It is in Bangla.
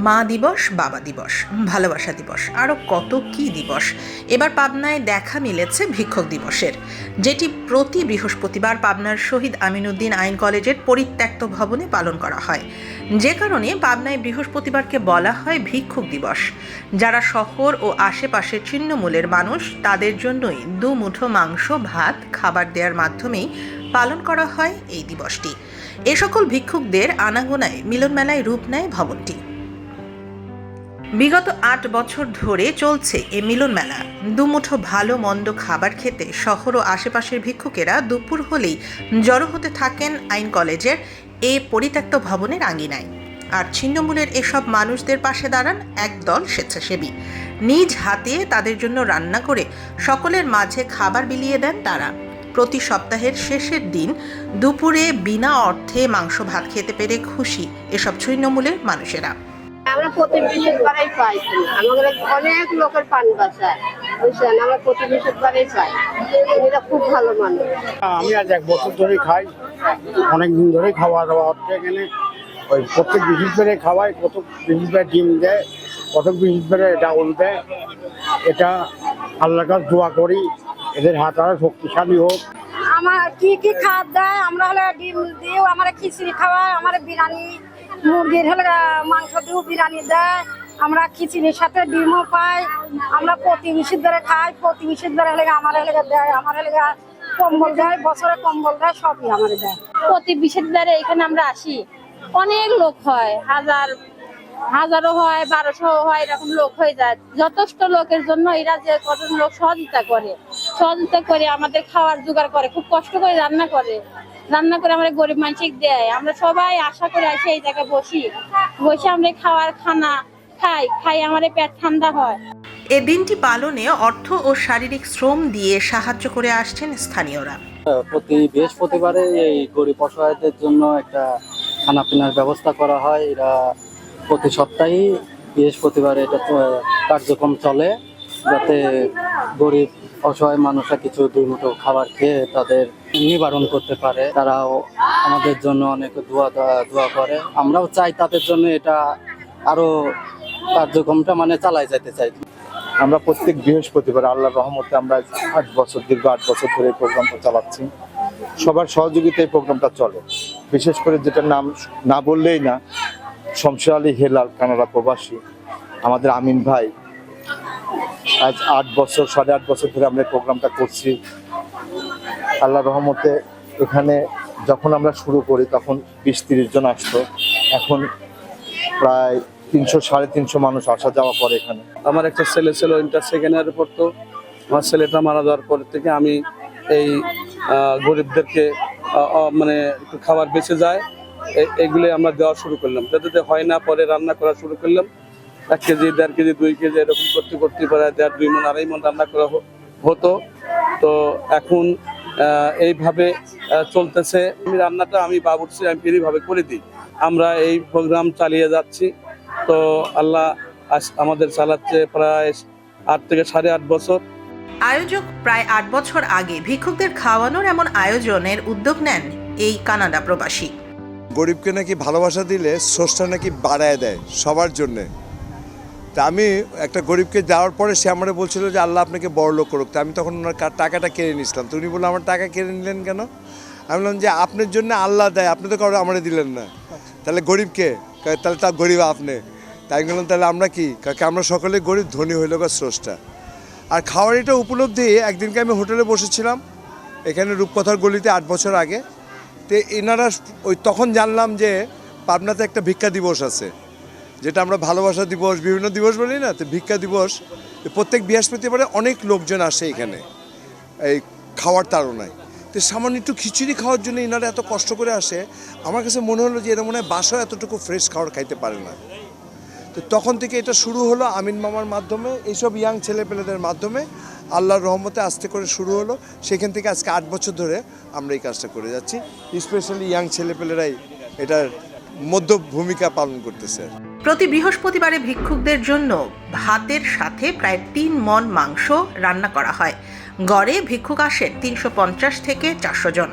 মা দিবস, বাবা দিবস, ভালোবাসা দিবস, আরও কত কী দিবস। এবার পাবনায় দেখা মিলেছে ভিক্ষুক দিবসের, যেটি প্রতি বৃহস্পতিবার পাবনার শহীদ আমিনউদ্দিন আইন কলেজের পরিত্যক্ত ভবনে পালন করা হয়। যে কারণে পাবনায় বৃহস্পতিবারকে বলা হয় ভিক্ষুক দিবস। যারা শহর ও আশেপাশের ছিন্নমূলের মানুষ, তাদের জন্যই দুমুঠো মাংস ভাত খাবার দেওয়ার মাধ্যমেই পালন করা হয় এই দিবসটি। এ সকল ভিক্ষুকদের আনাগোনায় মিলন মেলায় রূপ নেয় ভবনটি। বিগত ৮ বছর ধরে চলছে এ মিলন মেলা। দুমুঠো ভালো মন্দ খাবার খেতে শহর ও আশেপাশের ভিক্ষুকেরা দুপুর হলেই জড়ো হতে থাকেন আইন কলেজের এ পরিত্যক্ত ভবনের আঙিনায়। আর ছিন্নমূলের এসব মানুষদের পাশে দাঁড়ান একদল স্বেচ্ছাসেবী। নিজ হাতে তাদের জন্য রান্না করে সকলের মাঝে খাবার বিলিয়ে দেন তারা। প্রতি সপ্তাহের শেষের দিন দুপুরে বিনা অর্থে মাংস ভাত খেতে পেরে খুশি এসব ছিন্নমূলের মানুষেরা। আমরা প্রতি বৃহস্পতিবারই পাই, আমাদের অনেক লোকের পান বাসায় বুঝছেন, আমরা প্রতি বৃহস্পতিবারই পাই। এটা খুব ভালো মানুষ। আমি আজ 1 বছর ধরে খাই, অনেক দিন ধরে খাওয়া দাওয়া হচ্ছে এখানে। ওই প্রত্যেক বৃহস্পতিবারে খাওয়াই, কত বৃহস্পতিবার ডিম দেয়, কত বৃহস্পতিবারে ডাউল দেয়। এটা আল্লাহর কাছে দোয়া করি এদের হাত আরো শক্তিশালী হোক। আমার কি কি খাবার দেয়, আমরা হলে ডিম দিও, আমার খিচুড়ি খাওয়ায়, আমার বিরিয়ানি, মুরগির হলে মাংস দিও, বিরিয়ানি দেয়, আমরা খিচুড়ির সাথে ডিমও পাই। আমরা প্রতি বৃহস্পতিবারে খাই, প্রতি বৃহস্পতিবারে হলে আমার হলে দেয়, আমার হলে কম্বল দেয়, বছরে কম্বল দেয়, সবই আমার দেয়। প্রতি বৃহস্পতিবারে এখানে আমরা আসি, অনেক লোক হয়, হাজারও হয়, 1200 হয়, এরকম লোক হয়ে যায়। যথেষ্ট লোকের জন্য এরা যে কত লোক সহযোগিতা করে আমাদের খাওয়ার জোগাড় করে, খুব কষ্ট করে রান্না করে আমাদের গরিব মানুষকে দেয়। আমরা সবাই আশা করে আসি এই জায়গায় বসে আমরা খানা খাই আমাদের পেট ঠান্ডা হয়। এ দিনটি পালনে অর্থ ও শারীরিক শ্রম দিয়ে সাহায্য করে আসছেন স্থানীয়রা। প্রতি বৃহস্পতিবারে এই গরিব অসহায়দের জন্য একটা খানা পিনার ব্যবস্থা করা হয়। এরা প্রতি সপ্তাহে বৃহস্পতিবারে এটা কার্যক্রম চলে, যাতে গরিব অসহায় মানুষরা কিছু দুই মুঠো খাবার খেয়ে তাদের নিবারণ করতে পারে। তারাও আমাদের জন্য অনেক দোয়া করে। আমরাও চাই তাদের জন্য এটা আরো কার্যক্রমটা চালাই যেতে চাই। আমরা প্রত্যেক বৃহস্পতিবার আল্লাহর রহমতে আমরা দীর্ঘ 8 বছর ধরে এই প্রোগ্রামটা চালাচ্ছি। সবার সহযোগিতায় এই প্রোগ্রামটা চলে। বিশেষ করে যেটা নাম না বললেই না, শমশের আলী হেলাল, কানাডা প্রবাসী, আমাদের আমিন ভাই, আজ 8.5 বছর ধরে আমরা এই প্রোগ্রামটা করছি। আল্লাহর রহমতে এখানে যখন আমরা শুরু করি তখন 20-30 জন আসতো, এখন প্রায় 300-350 মানুষ আসা যাওয়া করে এখানে। আমার একটা ছেলে ছিল, ইন্টার সেকেন্ড ইয়ারে পড়তো। আমার ছেলেটা মারা যাওয়ার পর থেকে আমি এই গরিবদেরকে একটু খাবার বেঁচে যায় এগুলো আমরা দেওয়া শুরু করলাম। যাতে হয় না, পরে রান্না করা শুরু করলাম। 1 কেজি, 1.5 কেজি, 2 কেজি এরকম করতে পারে 1.5, 2 মণ, 2.5 মণ রান্না করা হতো। তো এখন এইভাবে চলতেছে। রান্নাটা আমি বাবুর্চি আমি ফ্রিভাবে করে দিই। আমরা এই প্রোগ্রাম চালিয়ে যাচ্ছি। তো আল্লাহ আমাদের চালাচ্ছে প্রায় 8 থেকে 8.5 বছর। আয়োজক প্রায় 8 বছর আগে ভিক্ষুকদের খাওয়ানোর এমন আয়োজনের উদ্যোগ নেন এই কানাডা প্রবাসী। গরিবকে নাকি ভালোবাসা দিলে স্রষ্টা নাকি বাড়ায় দেয় সবার জন্যে। তা আমি একটা গরিবকে দেওয়ার পরে সে আমাকে বলছিল যে আল্লাহ আপনাকে বড়লোক করুক। তা আমি তখন ওনার টাকাটা কেড়ে নিয়েছিলাম। তো উনি বললেন আমার টাকা কেড়ে নিলেন কেন? আমি বললাম যে আপনার জন্য আল্লাহ দেয়, আপনি তো কারো আমারে দিলেন না, তাহলে গরিবকে? তাহলে তা গরিব আপনি। তাই বললাম তাহলে আমরা কি? কাকে আমরা সকলে গরিব, ধনী হইল গা স্রষ্টা। আর খাওয়ার এটা উপলব্ধি, একদিনকে আমি হোটেলে বসেছিলাম এখানে রূপকথার গলিতে 8 বছর আগে। তো এনারা তখন জানলাম যে পাবনাতে একটা ভিক্ষা দিবস আছে, যেটা আমরা ভালোবাসা দিবস, বিভিন্ন দিবস বলি না, তো ভিক্ষা দিবস। প্রত্যেক বৃহস্পতিবারে অনেক লোকজন আসে এখানে এই খাওয়ার তাড়নায়। তো সামান্য একটু খিচুড়ি খাওয়ার জন্য এনারা এত কষ্ট করে আসে। আমার কাছে মনে হলো যে এরা মনে হয় বাসায় এতটুকু ফ্রেশ খাবার খাইতে পারে না। তো তখন থেকে এটা শুরু হলো আমিন মামার মাধ্যমে, এইসব ইয়াং ছেলেপেলেদের মাধ্যমে আল্লাহর রহমতে আস্তে করে শুরু হলো। সেখান থেকে আজকে 8 বছর ধরে আমরা এই কাজটা করে যাচ্ছি। স্পেশালি ইয়াং ছেলেপেলেরাই এটার মধ্য ভূমিকা পালন করতেছে। প্রতি বৃহস্পতিবারে ভিক্ষুকদের জন্য ভাতের সাথে প্রায় 3 মণ মাংস রান্না করা হয়। গড়ে ভিক্ষুক আসেন 350 থেকে 400 জন।